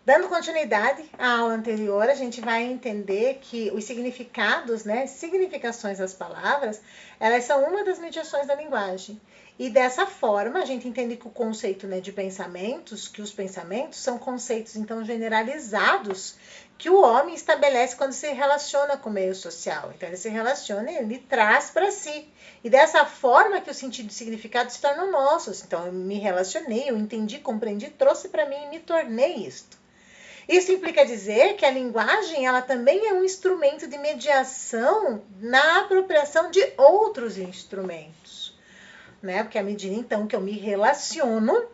Dando continuidade à aula anterior, a gente vai entender que os significados, né, significações das palavras, elas são uma das mediações da linguagem. E dessa forma, a gente entende que o conceito, né, de pensamentos, que os pensamentos são conceitos, então, generalizados que o homem estabelece quando se relaciona com o meio social. Então, ele se relaciona e ele traz para si. E dessa forma que o sentido e o significado se tornam nossos. Então, eu me relacionei, eu entendi, compreendi, trouxe para mim e me tornei isto. Isso implica dizer que a linguagem ela também é um instrumento de mediação na apropriação de outros instrumentos, né? Porque à medida então que eu me relaciono,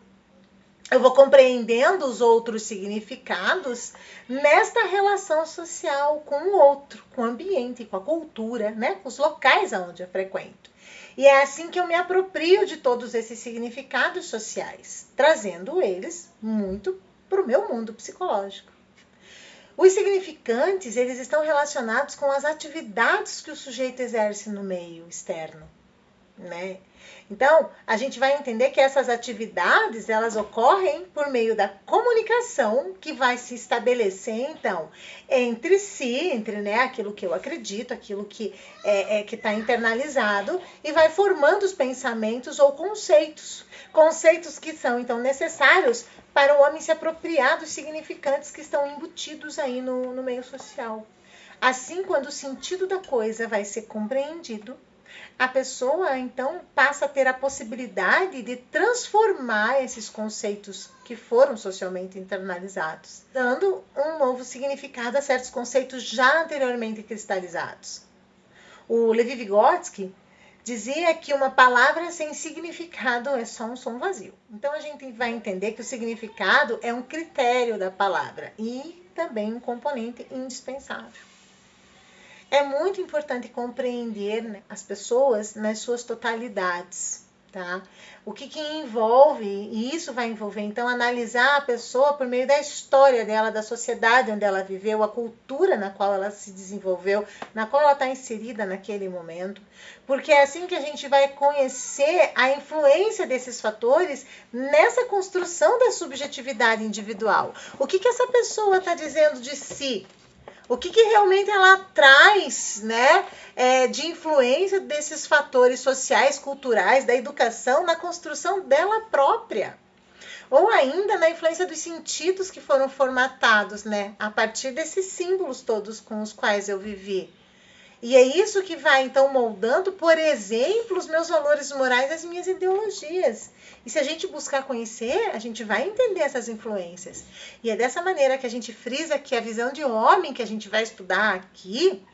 eu vou compreendendo os outros significados nesta relação social com o outro, com o ambiente, com a cultura, né? Com os locais aonde eu frequento. E é assim que eu me aproprio de todos esses significados sociais, trazendo eles muito para o meu mundo psicológico. Os significantes, eles estão relacionados com as atividades que o sujeito exerce no meio externo, né? Então, a gente vai entender que essas atividades, elas ocorrem por meio da comunicação que vai se estabelecer, então, entre si, entre, né, aquilo que eu acredito, aquilo que que está internalizado, e vai formando os pensamentos ou conceitos. Conceitos que são, então, necessários para o homem se apropriar dos significantes que estão embutidos aí no meio social. Assim, quando o sentido da coisa vai ser compreendido, a pessoa, então, passa a ter a possibilidade de transformar esses conceitos que foram socialmente internalizados, dando um novo significado a certos conceitos já anteriormente cristalizados. O Levi Vygotsky dizia que uma palavra sem significado é só um som vazio. Então, a gente vai entender que o significado é um critério da palavra e também um componente indispensável. É muito importante compreender, né, as pessoas nas suas totalidades, tá? O que envolve, e isso vai envolver, então, analisar a pessoa por meio da história dela, da sociedade onde ela viveu, a cultura na qual ela se desenvolveu, na qual ela está inserida naquele momento, porque é assim que a gente vai conhecer a influência desses fatores nessa construção da subjetividade individual. O que essa pessoa está dizendo de si? O que realmente ela traz, né, de influência desses fatores sociais, culturais, da educação, na construção dela própria? Ou ainda na influência dos sentidos que foram formatados, né, a partir desses símbolos todos com os quais eu vivi. E é isso que vai, então, moldando, por exemplo, os meus valores morais e as minhas ideologias. E se a gente buscar conhecer, a gente vai entender essas influências. E é dessa maneira que a gente frisa que a visão de homem que a gente vai estudar aqui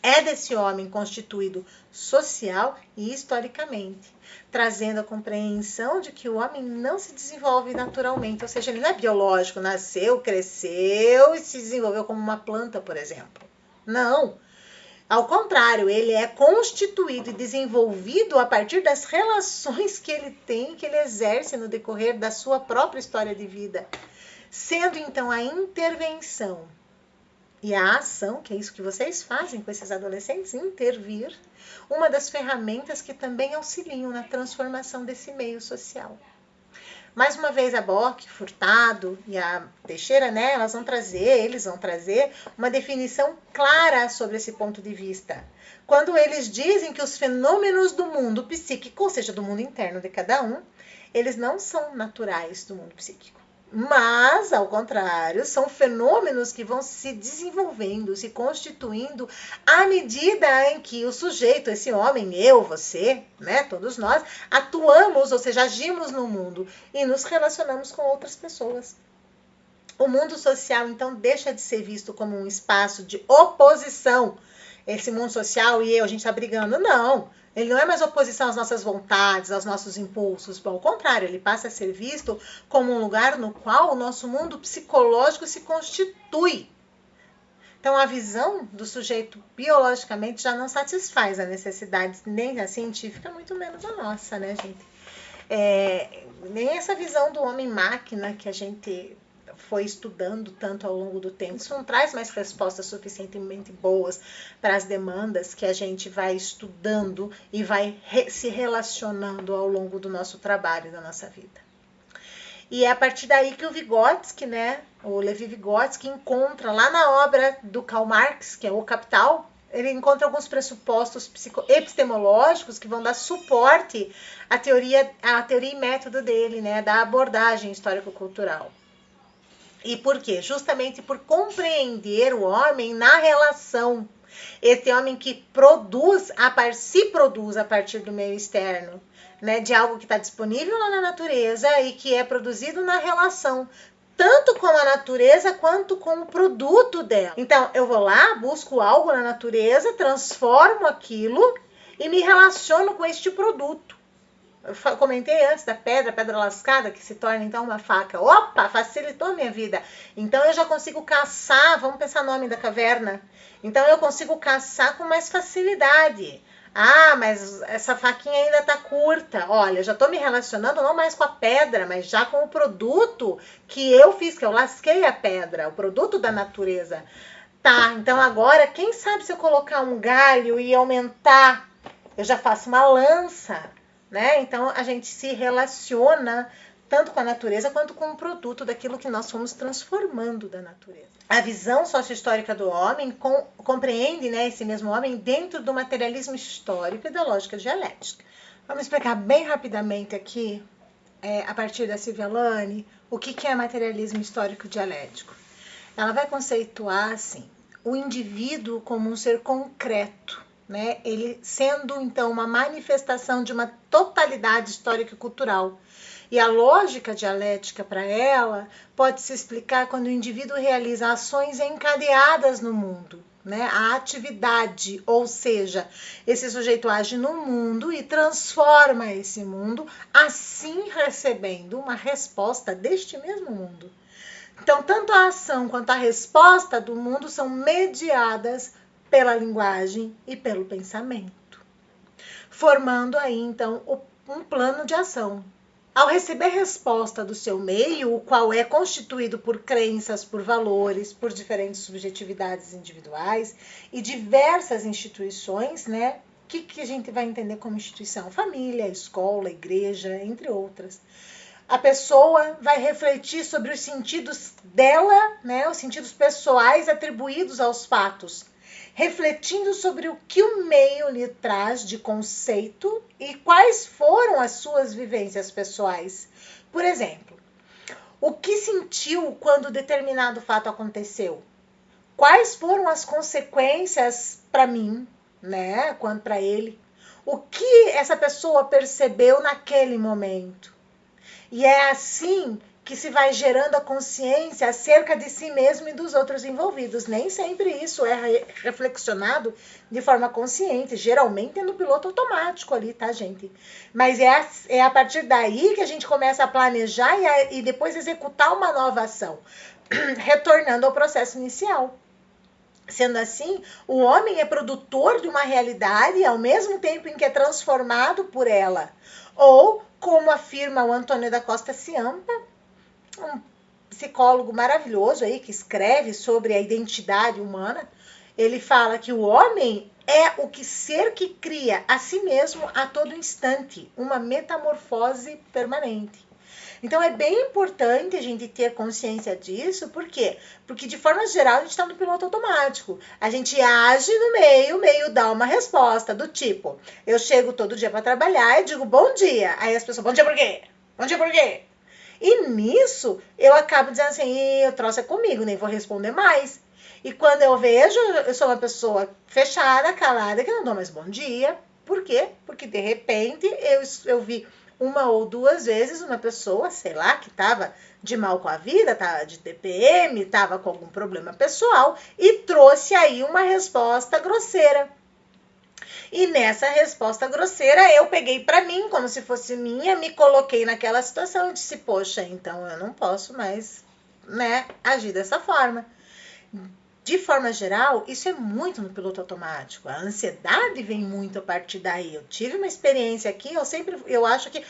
é desse homem constituído social e historicamente, trazendo a compreensão de que o homem não se desenvolve naturalmente, ou seja, ele não é biológico, nasceu, cresceu e se desenvolveu como uma planta, por exemplo. Não. Ao contrário, ele é constituído e desenvolvido a partir das relações que ele tem, que ele exerce no decorrer da sua própria história de vida. Sendo, então, a intervenção e a ação, que é isso que vocês fazem com esses adolescentes, intervir, uma das ferramentas que também auxiliam na transformação desse meio social. Mais uma vez, a Bock, Furtado e a Teixeira, né, eles vão trazer uma definição clara sobre esse ponto de vista. Quando eles dizem que os fenômenos do mundo psíquico, ou seja, do mundo interno de cada um, eles não são naturais do mundo psíquico. Mas, ao contrário, são fenômenos que vão se desenvolvendo, se constituindo à medida em que o sujeito, esse homem, eu, você, né, todos nós, atuamos, ou seja, agimos no mundo e nos relacionamos com outras pessoas. O mundo social, então, deixa de ser visto como um espaço de oposição. Esse mundo social e eu, a gente está brigando. Não. Ele não é mais oposição às nossas vontades, aos nossos impulsos. Ao contrário, ele passa a ser visto como um lugar no qual o nosso mundo psicológico se constitui. Então, a visão do sujeito biologicamente já não satisfaz a necessidade nem a científica, muito menos a nossa, né, gente? Nem essa visão do homem-máquina que a gente foi estudando tanto ao longo do tempo. Isso não traz mais respostas suficientemente boas para as demandas que a gente vai estudando e vai se relacionando ao longo do nosso trabalho e da nossa vida. E é a partir daí que o Vygotsky, né, o Levi Vygotsky, encontra lá na obra do Karl Marx, que é O Capital, ele encontra alguns pressupostos epistemológicos que vão dar suporte à teoria e método dele, né, da abordagem histórico-cultural. E por quê? Justamente por compreender o homem na relação. Esse homem que se produz a partir do meio externo, né, de algo que está disponível lá na natureza e que é produzido na relação, tanto com a natureza quanto com o produto dela. Então, eu vou lá, busco algo na natureza, transformo aquilo e me relaciono com este produto. Eu comentei antes da pedra lascada, que se torna então uma faca. Opa, facilitou a minha vida. Então eu já consigo caçar, vamos pensar no homem da caverna. Então eu consigo caçar com mais facilidade. Ah, mas essa faquinha ainda tá curta. Olha, já tô me relacionando não mais com a pedra, mas já com o produto que eu fiz, que eu lasquei a pedra, o produto da natureza. Tá, então agora, quem sabe se eu colocar um galho e aumentar, eu já faço uma lança, né? Então a gente se relaciona tanto com a natureza quanto com o produto daquilo que nós fomos transformando da natureza. A visão sociohistórica do homem compreende, né, esse mesmo homem dentro do materialismo histórico e da lógica dialética. Vamos explicar bem rapidamente aqui, a partir da Silvia Lani, o que é materialismo histórico dialético. Ela vai conceituar assim, o indivíduo como um ser concreto, né? Ele sendo então uma manifestação de uma totalidade histórica e cultural. E a lógica dialética para ela pode se explicar quando o indivíduo realiza ações encadeadas no mundo, né? A atividade, ou seja, esse sujeito age no mundo e transforma esse mundo, assim recebendo uma resposta deste mesmo mundo. Então, tanto a ação quanto a resposta do mundo são mediadas pela linguagem e pelo pensamento, formando aí então um plano de ação. Ao receber resposta do seu meio, o qual é constituído por crenças, por valores, por diferentes subjetividades individuais e diversas instituições, né? O que a gente vai entender como instituição? Família, escola, igreja, entre outras. A pessoa vai refletir sobre os sentidos dela, né? Os sentidos pessoais atribuídos aos fatos, refletindo sobre o que o meio lhe traz de conceito e quais foram as suas vivências pessoais. Por exemplo, o que sentiu quando determinado fato aconteceu? Quais foram as consequências para mim, né, quanto para ele? O que essa pessoa percebeu naquele momento? E é assim que se vai gerando a consciência acerca de si mesmo e dos outros envolvidos. Nem sempre isso é reflexionado de forma consciente. Geralmente é no piloto automático ali, tá, gente? Mas é a partir daí que a gente começa a planejar e depois executar uma nova ação, retornando ao processo inicial. Sendo assim, o homem é produtor de uma realidade ao mesmo tempo em que é transformado por ela. Ou, como afirma o Antônio da Costa Ciampa, um psicólogo maravilhoso aí que escreve sobre a identidade humana, ele fala que o homem é o ser que cria a si mesmo a todo instante, uma metamorfose permanente. Então é bem importante a gente ter consciência disso, por quê? Porque de forma geral a gente está no piloto automático. A gente age no meio, o meio dá uma resposta do tipo, eu chego todo dia para trabalhar e digo bom dia. Aí as pessoas, bom dia por quê? Bom dia por quê? E nisso eu acabo dizendo assim, o troço é comigo, nem vou responder mais. E quando eu vejo, eu sou uma pessoa fechada, calada, que não dou mais bom dia. Por quê? Porque de repente eu vi uma ou duas vezes uma pessoa, sei lá, que estava de mal com a vida, estava de TPM, estava com algum problema pessoal e trouxe aí uma resposta grosseira. E nessa resposta grosseira eu peguei para mim, como se fosse minha, me coloquei naquela situação e disse, poxa, então eu não posso mais, né, agir dessa forma. De forma geral, isso é muito no piloto automático. A ansiedade vem muito a partir daí. Eu tive uma experiência aqui, eu acho que,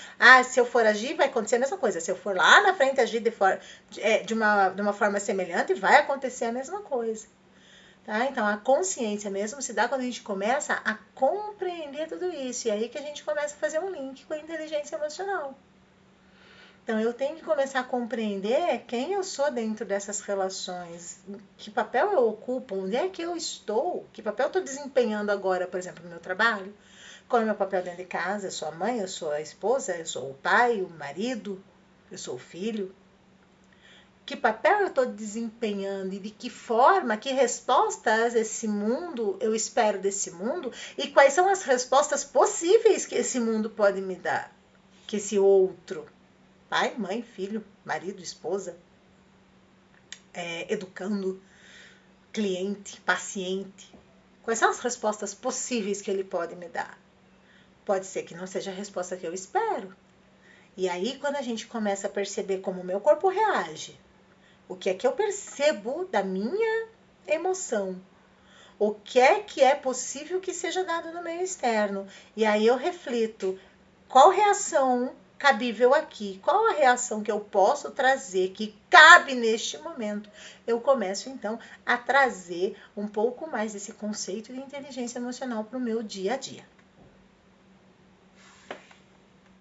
se eu for agir, vai acontecer a mesma coisa. Se eu for lá na frente agir de uma forma semelhante, vai acontecer a mesma coisa. Tá? Então, a consciência mesmo se dá quando a gente começa a compreender tudo isso. E aí que a gente começa a fazer um link com a inteligência emocional. Então, eu tenho que começar a compreender quem eu sou dentro dessas relações, que papel eu ocupo, onde é que eu estou, que papel eu estou desempenhando agora, por exemplo, no meu trabalho, qual é o meu papel dentro de casa, eu sou a mãe, eu sou a esposa, eu sou o pai, o marido, eu sou o filho. Que papel eu estou desempenhando e de que forma, que respostas esse mundo, eu espero desse mundo e quais são as respostas possíveis que esse mundo pode me dar, que esse outro, pai, mãe, filho, marido, esposa, educando, cliente, paciente. Quais são as respostas possíveis que ele pode me dar? Pode ser que não seja a resposta que eu espero. E aí, quando a gente começa a perceber como o meu corpo reage, o que é que eu percebo da minha emoção, o que é possível que seja dado no meio externo, e aí eu reflito, qual reação cabível aqui? Qual a reação que eu posso trazer, que cabe neste momento? Eu começo, então, a trazer um pouco mais desse conceito de inteligência emocional para o meu dia a dia.